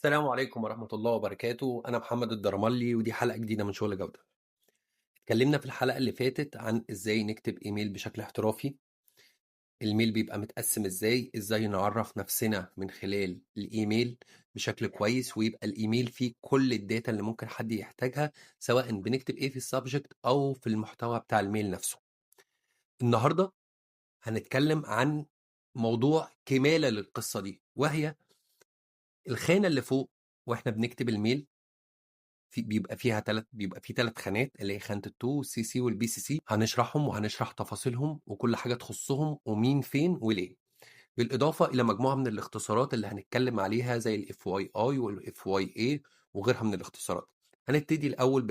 السلام عليكم ورحمة الله وبركاته، أنا محمد الدرملي ودي حلقة جديدة من شغل جودة. اتكلمنا في الحلقة اللي فاتت عن إزاي نكتب إيميل بشكل احترافي، الميل بيبقى متقسم إزاي نعرف نفسنا من خلال الإيميل بشكل كويس ويبقى الإيميل فيه كل الداتا اللي ممكن حد يحتاجها، سواء بنكتب إيه في السبجكت أو في المحتوى بتاع الميل نفسه. النهاردة هنتكلم عن موضوع كمالة للقصة دي، وهي الخانة اللي فوق واحنا بنكتب الميل. بيبقى في 3 خانات اللي هي خانة الTo والCC والBCC، هنشرحهم وهنشرح تفاصيلهم وكل حاجة تخصهم ومين فين وليه، بالإضافة إلى مجموعة من الاختصارات اللي هنتكلم عليها زي الFYI والFYA وغيرها من الاختصارات. هنبتدي الأول